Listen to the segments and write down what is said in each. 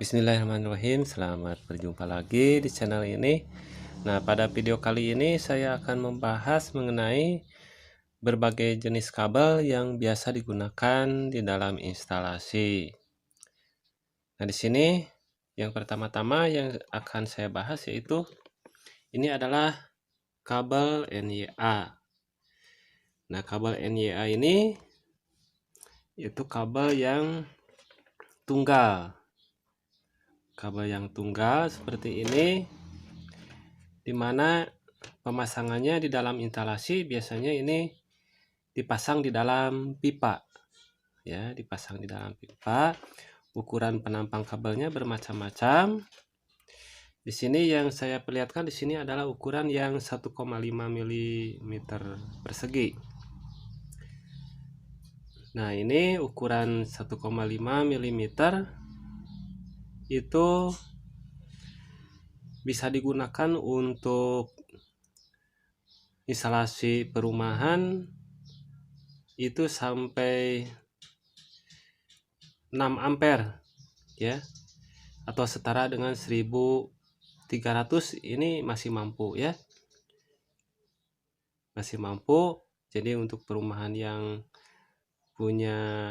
Bismillahirrahmanirrahim. Selamat berjumpa lagi di channel ini. Nah, pada video kali ini saya akan membahas mengenai berbagai jenis kabel yang biasa digunakan di dalam instalasi. Nah, di sini yang pertama-tama yang akan saya bahas yaitu ini adalah kabel NYA. Nah, kabel NYA ini itu kabel yang tunggal. Kabel yang tunggal seperti ini, dimana pemasangannya di dalam instalasi biasanya ini dipasang di dalam pipa, ya, dipasang di dalam pipa. Ukuran penampang kabelnya bermacam-macam. Di sini yang saya perlihatkan di sini adalah ukuran yang 1,5 mm persegi. Nah, ini ukuran 1,5 mm itu bisa digunakan untuk instalasi perumahan itu sampai 6 ampere, ya, atau setara dengan 1300. Ini masih mampu, ya, masih mampu. Jadi untuk perumahan yang punya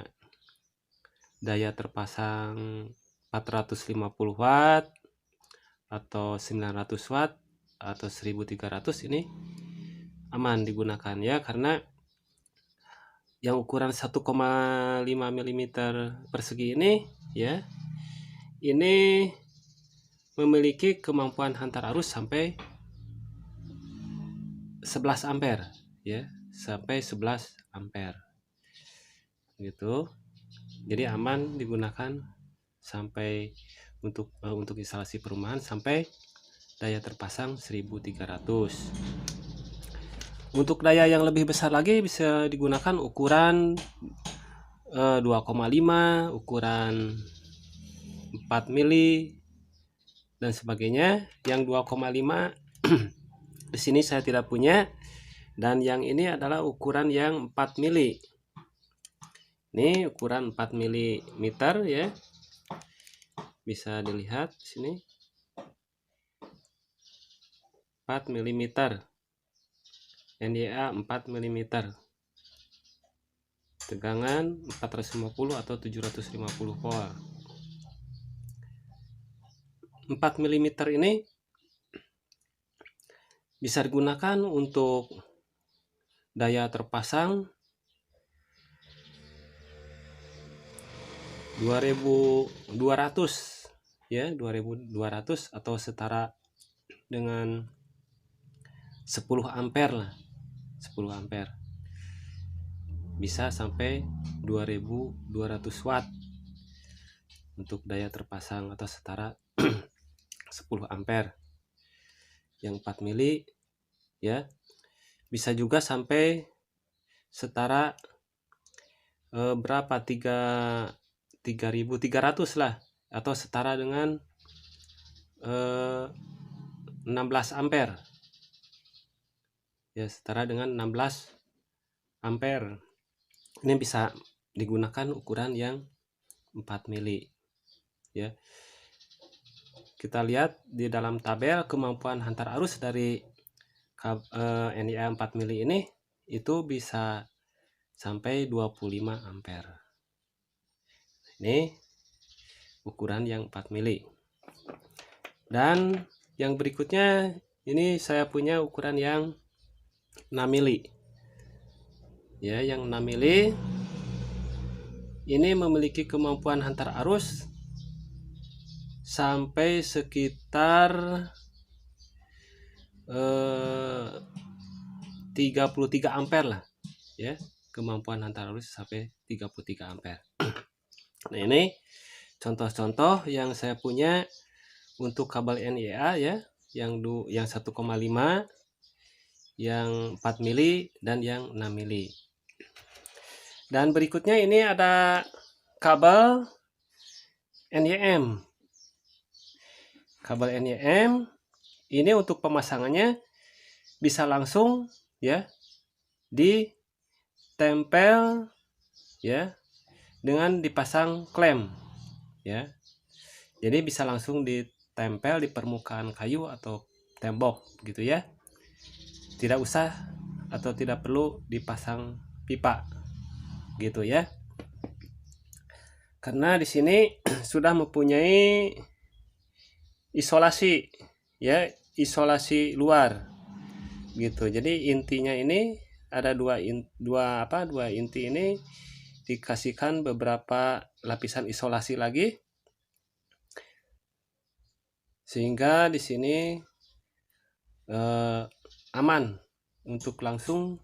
daya terpasang 450 watt atau 900 watt atau 1300 ini aman digunakan, ya, karena yang ukuran 1,5 mm persegi ini, ya, ini memiliki kemampuan hantar arus sampai 11 ampere, ya, sampai 11 ampere gitu. Jadi aman digunakan sampai untuk instalasi perumahan sampai daya terpasang 1300. Untuk daya yang lebih besar lagi bisa digunakan ukuran 2,5, ukuran 4 mili dan sebagainya. Yang 2,5 di sini saya tidak punya, dan yang ini adalah ukuran yang 4 mili. Ini ukuran 4 mm, ya. Bisa dilihat di sini. 4 mm. NYA 4 mm. Tegangan 450 atau 750 volt. 4 mm ini bisa digunakan untuk daya terpasang 2200, ya, 2200 atau setara dengan 10 ampere lah. 10 ampere. Bisa sampai 2200 watt untuk daya terpasang atau setara 10 ampere. Yang 4 mili, ya, bisa juga sampai setara berapa, 3300 lah, atau setara dengan 16 ampere, ya, setara dengan 16 ampere. Ini bisa digunakan ukuran yang 4 mili, ya. Kita lihat di dalam tabel kemampuan hantar arus dari NIA 4 mili ini itu bisa sampai 25 ampere. Ini ukuran yang 4 mili. Dan yang berikutnya ini saya punya ukuran yang 6 mili. Ya, yang 6 mili ini memiliki kemampuan hantar arus sampai sekitar 33 ampere lah, ya. Kemampuan hantar arus sampai 33 ampere. Nah, ini contoh-contoh yang saya punya untuk kabel NIA, ya, yang 1,5, yang 4 mili dan yang 6 mili. Dan berikutnya ini ada kabel NYM. Kabel NYM ini untuk pemasangannya bisa langsung, ya, ditempel, ya, dengan dipasang klem, ya. Jadi bisa langsung ditempel di permukaan kayu atau tembok gitu ya. Tidak usah atau tidak perlu dipasang pipa gitu ya. Karena di sini sudah mempunyai isolasi ya, isolasi luar gitu. Jadi intinya ini ada dua inti ini dikasihkan beberapa lapisan isolasi lagi, sehingga di sini aman untuk langsung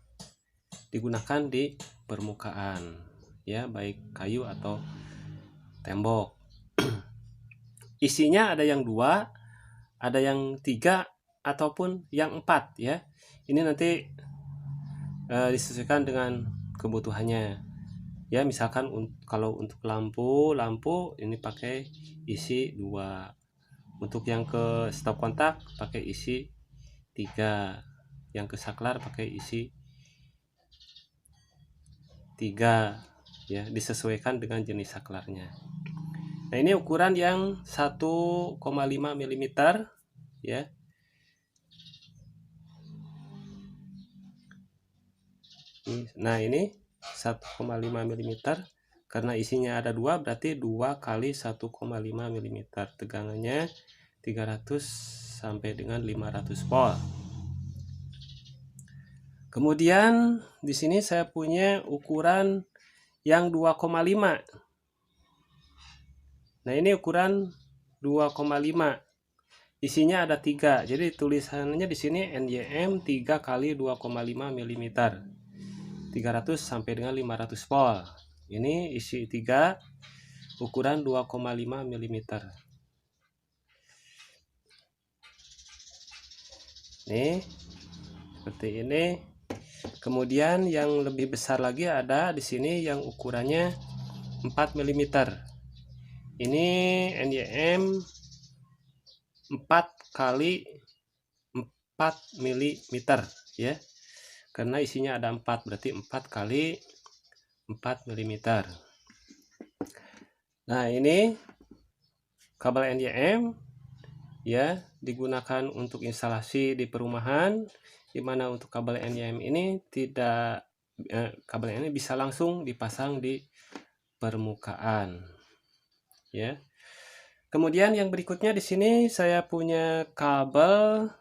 digunakan di permukaan ya, baik kayu atau tembok. Isinya ada yang 2, ada yang 3, ataupun yang 4 ya. Ini nanti disesuaikan dengan kebutuhannya ya. Misalkan kalau untuk lampu ini pakai isi 2, untuk yang ke stop kontak pakai isi 3, yang ke saklar pakai isi 3 ya, disesuaikan dengan jenis saklarnya. Nah, ini ukuran yang 1,5 mm ya. Nah, ini 1,5 mm, karena isinya ada 2 berarti 2 kali 1,5 mm, tegangannya 300 sampai dengan 500 volt. Kemudian di sini saya punya ukuran yang 2,5. Nah, ini ukuran 2,5. Isinya ada 3. Jadi tulisannya di sini NYM 3 kali 2,5 mm. 300 sampai dengan 500 volt. Ini isi 3 ukuran 2,5 mm. Nih, seperti ini. Kemudian yang lebih besar lagi ada di sini yang ukurannya 4 mm. Ini NYM 4 kali 4 mm ya. Karena isinya ada 4, berarti 4 kali 4 mm. Nah, ini kabel NYM ya, digunakan untuk instalasi di perumahan, dimana untuk kabel NYM ini tidak kabel ini bisa langsung dipasang di permukaan ya. Kemudian yang berikutnya di sini saya punya kabel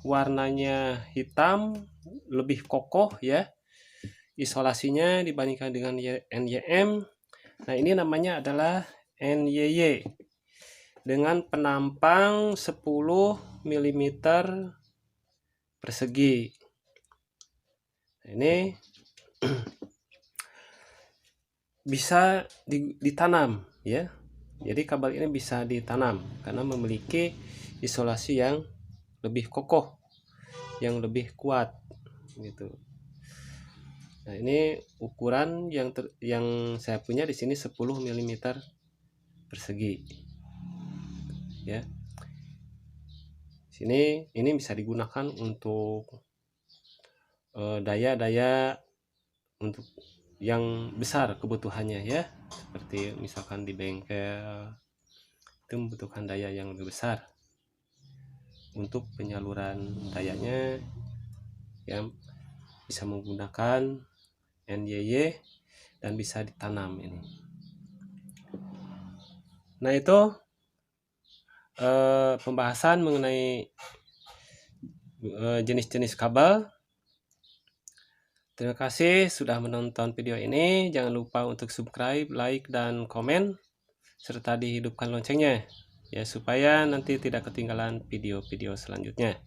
warnanya hitam, lebih kokoh ya isolasinya dibandingkan dengan NYM. Nah, ini namanya adalah NYY dengan penampang 10 mm persegi. Nah, ini bisa ditanam ya. Jadi kabel ini bisa ditanam karena memiliki isolasi yang lebih kokoh, yang lebih kuat gitu. Nah, ini ukuran yang saya punya di sini 10 mm persegi ya. Sini ini bisa digunakan untuk daya-daya untuk yang besar kebutuhannya ya, seperti misalkan di bengkel itu membutuhkan daya yang lebih besar. Untuk penyaluran dayanya yang bisa menggunakan NYY dan bisa ditanam ini. Nah, itu pembahasan mengenai jenis-jenis kabel. Terima kasih sudah menonton video ini. Jangan lupa untuk subscribe, like, dan komen, serta dihidupkan loncengnya ya, supaya nanti tidak ketinggalan video-video selanjutnya.